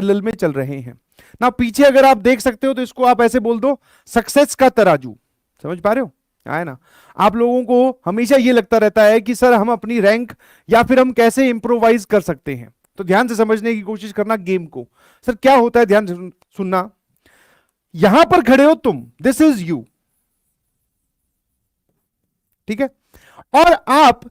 Parallel में चल रहे हैं ना। पीछे अगर आप देख सकते हो तो इसको आप ऐसे बोल दो, सक्सेस का तराजू। समझ पा रहे हो, है ना। आप लोगों को हमेशा ये लगता रहता है कि सर हम अपनी रैंक या फिर हम कैसे इंप्रोवाइज कर सकते हैं, तो ध्यान से समझने की कोशिश करना गेम को। सर क्या होता है, ध्यान से सुनना। यहां पर खड़े हो तुम, दिस इज यू, ठीक है, और आप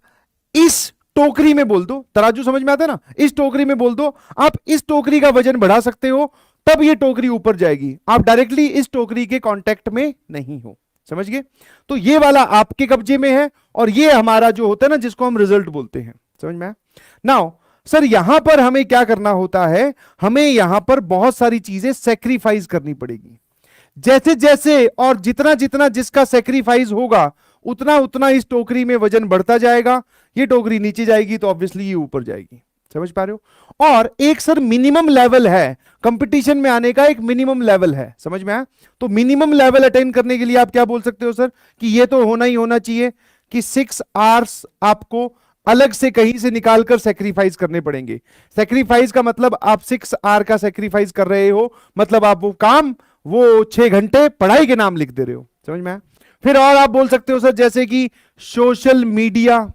इस टोकरी में बोल दो, तराजू समझ में आता है ना, इस टोकरी में बोल दो आप इस टोकरी का वजन बढ़ा सकते हो, तब ये टोकरी ऊपर जाएगी। आप डायरेक्टली इस टोकरी के कांटेक्ट में नहीं हो, समझ गए। तो ये वाला आपके कब्जे में है और ये हमारा जो होता है ना, जिसको हम रिजल्ट बोलते हैं, समझ में आया। नाउ सर यहां पर हमें क्या करना होता है, हमें यहां पर बहुत सारी चीजें सेक्रीफाइस करनी पड़ेगी। जैसे जैसे और जितना जितना जिसका सेक्रीफाइस होगा उतना उतना इस टोकरी में वजन बढ़ता जाएगा। ये टोकरी नीचे जाएगी तो ऑब्वियसली ये ऊपर जाएगी, समझ पा रहे हो। और एक सर मिनिमम लेवल है कंपटीशन में आने का, एक मिनिमम लेवल है, समझ में आया। तो मिनिमम लेवल अटेन करने के लिए आप क्या बोल सकते हो सर, कि ये तो होना ही होना चाहिए कि 6 आवर्स आपको अलग से कहीं से निकालकर सेक्रीफाइस करने पड़ेंगे। सेक्रीफाइस का मतलब आप 6 आवर का सेक्रीफाइस कर रहे हो, मतलब आप वो काम, वो 6 घंटे पढ़ाई के नाम लिख दे रहे हो, समझ में आया। फिर और आप बोल सकते हो सर जैसे कि सोशल मीडिया,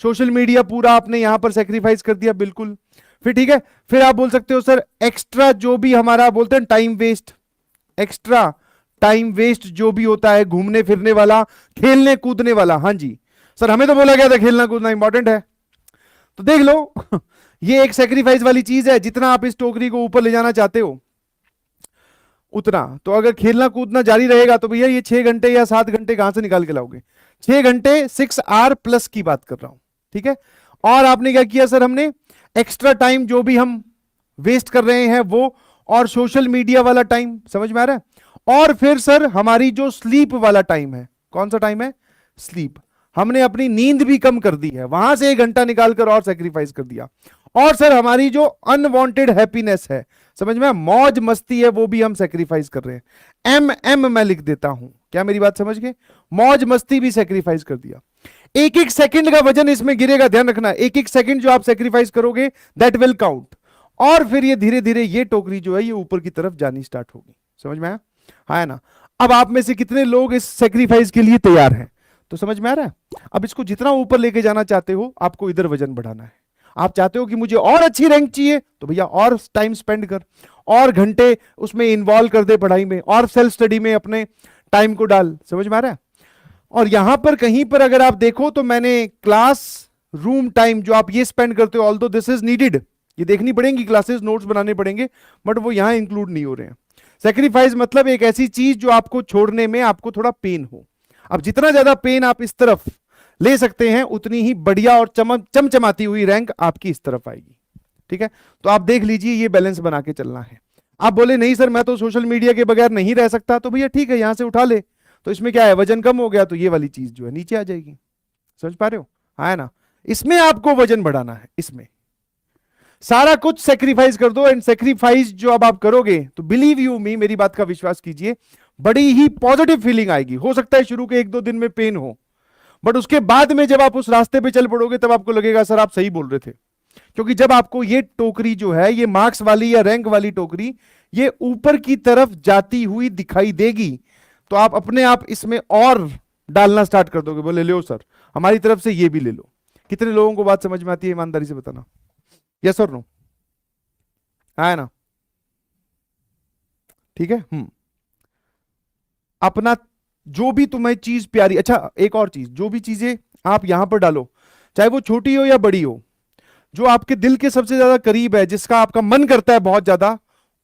सोशल मीडिया पूरा आपने यहां पर सेक्रीफाइस कर दिया, बिल्कुल। फिर ठीक है, फिर आप बोल सकते हो सर एक्स्ट्रा जो भी हमारा बोलते हैं time waste, extra time waste जो भी होता है, घूमने फिरने वाला, खेलने कूदने वाला। हाँ जी सर, हमें तो बोला गया था खेलना कूदना इंपॉर्टेंट है, तो देख लो ये एक सेक्रीफाइस वाली चीज है। जितना आप इस टोकरी को ऊपर ले जाना चाहते हो उतना, तो अगर खेलना कूदना जारी रहेगा तो भैया ये 6 घंटे या 7 घंटे कहां से निकाल के लाओगे। 6 घंटे 6 आवर प्लस की बात कर रहा हूं, ठीक है। और आपने क्या किया सर, हमने एक्स्ट्रा टाइम जो भी हम वेस्ट कर रहे हैं वो, और सोशल मीडिया वाला टाइम, समझ में आ रहा है। और फिर सर हमारी जो स्लीप वाला टाइम है, कौन सा टाइम है, स्लीप, हमने अपनी नींद भी कम कर दी है, वहां से 1 घंटा निकालकर और सेक्रीफाइस कर दिया। और सर हमारी जो अनवांटेड हैप्पीनेस है, समझ में, मौज मस्ती है, वो भी हम सेक्रीफाइस कर रहे हैं। एम मैं लिख देता हूं, क्या मेरी बात समझ गए, मौज मस्ती भी सेक्रीफाइस कर दिया। एक एक सेकंड का वजन इसमें गिरेगा, ध्यान रखना, एक एक सेकंड जो आप सेक्रीफाइस करोगे दैट विल काउंट। और फिर ये धीरे धीरे ये टोकरी जो है ये ऊपर की तरफ जानी स्टार्ट होगी, समझ में आया, हाँ है ना। अब आप में से कितने लोग इस सेक्रीफाइस के लिए तैयार हैं, तो समझ में आ रहा है। अब इसको जितना ऊपर लेके जाना चाहते हो आपको इधर वजन बढ़ाना है। आप चाहते हो कि मुझे और अच्छी रैंक चाहिए, तो भैया और टाइम स्पेंड कर, और घंटे उसमें इन्वॉल्व कर दे पढ़ाई में, और सेल्फ स्टडी में अपने टाइम को डाल, समझ में आ रहा है। और यहां पर कहीं पर अगर आप देखो तो मैंने क्लास रूम टाइम जो आप ये स्पेंड करते हो, ऑल्दो दिस इज नीडेड, ये देखनी पड़ेंगी क्लासेस, नोट्स बनाने पड़ेंगे, बट वो यहां इंक्लूड नहीं हो रहे हैं। सेक्रीफाइस मतलब एक ऐसी चीज जो आपको छोड़ने में आपको थोड़ा पेन हो। अब जितना ज्यादा पेन आप इस तरफ ले सकते हैं उतनी ही बढ़िया और चमचमाती हुई रैंक आपकी इस तरफ आएगी, ठीक है। तो आप देख लीजिए ये बैलेंस बना के चलना है। आप बोले नहीं सर मैं तो सोशल मीडिया के बगैर नहीं रह सकता, तो भैया ठीक है यहां से उठा ले, तो इसमें क्या है, वजन कम हो गया तो ये वाली चीज जो है नीचे आ जाएगी, समझ पा रहे हो, हाँ है ना। इसमें आपको वजन बढ़ाना है, इसमें सारा कुछ सेक्रीफाइस कर दो। एंड सेक्रीफाइस जो अब आप करोगे तो बिलीव यू मी, मेरी बात का विश्वास कीजिए, बड़ी ही पॉजिटिव फीलिंग आएगी। हो सकता है शुरू के 1-2 दिन में पेन हो, बट उसके बाद में जब आप उस रास्ते पे चल पड़ोगे तब आपको लगेगा सर आप सही बोल रहे थे। क्योंकि जब आपको ये टोकरी जो है, ये मार्क्स वाली या रैंक वाली टोकरी, ये ऊपर की तरफ जाती हुई दिखाई देगी, तो आप अपने आप इसमें और डालना स्टार्ट कर दोगे, बोले लो सर हमारी तरफ से ये भी ले लो। कितने लोगों को बात समझ में आती है, ईमानदारी से बताना, यस और नो, है ना, ठीक है। अपना जो भी तुम्हें चीज प्यारी, अच्छा एक और चीज, जो भी चीजें आप यहां पर डालो, चाहे वो छोटी हो या बड़ी हो, जो आपके दिल के सबसे ज्यादा करीब है, जिसका आपका मन करता है बहुत ज्यादा,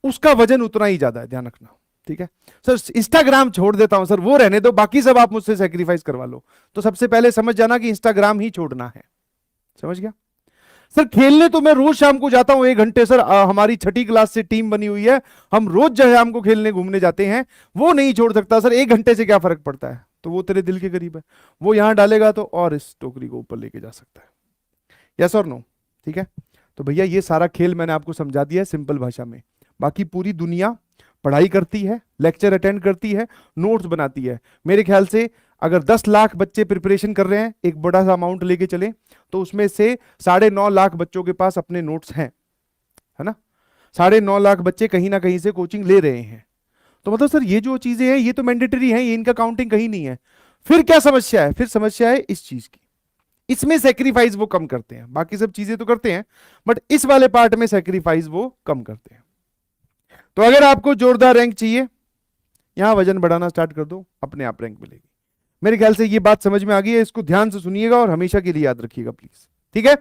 उसका वजन उतना ही ज्यादा है, ध्यान रखना, ठीक है। सर इंस्टाग्राम छोड़ देता हूं, सर वो रहने दो, बाकी सब आप मुझसे सेक्रीफाइस करवा लो। तो सबसे पहले समझ जाना कि इंस्टाग्राम ही छोड़ना है, समझ गया। सर खेलने तो मैं रोज शाम को जाता हूं 1 घंटे, सर हमारी 6ठी क्लास से टीम बनी हुई है, हम रोज जो है हमको खेलने घूमने जाते हैं, वो नहीं छोड़ सकता। सर 1 घंटे से क्या फर्क पड़ता है, तो वो तेरे दिल के करीब है, वो यहां डालेगा तो और इस टोकरी को ऊपर लेके जा सकता है, यस और नो, ठीक है। तो भैया ये सारा खेल मैंने आपको समझा दिया है सिंपल भाषा में। बाकी पूरी दुनिया पढ़ाई करती है, लेक्चर अटेंड करती है, नोट्स बनाती है। मेरे ख्याल से अगर 10 लाख बच्चे प्रिपरेशन कर रहे हैं, एक बड़ा सा अमाउंट लेके चले, तो उसमें से 9.5 लाख बच्चों के पास अपने नोट्स हैं, है ना। 9.5 लाख बच्चे कहीं ना कहीं से कोचिंग ले रहे हैं। तो मतलब सर ये जो चीजें हैं ये तो मैंडेटरी हैं, ये इनका काउंटिंग कहीं नहीं है। फिर क्या समस्या है? फिर समस्या है इस चीज की, इसमें सेक्रीफाइस वो कम करते हैं, बाकी सब चीजें तो करते हैं बट इस वाले पार्ट में सेक्रीफाइस वो कम करते हैं। तो अगर आपको जोरदार रैंक चाहिए, यहां वजन बढ़ाना स्टार्ट कर दो, अपने आप रैंक मिलेगी। मेरे ख्याल से ये बात समझ में आ गई है, इसको ध्यान से सुनिएगा और हमेशा के लिए याद रखिएगा प्लीज, ठीक है।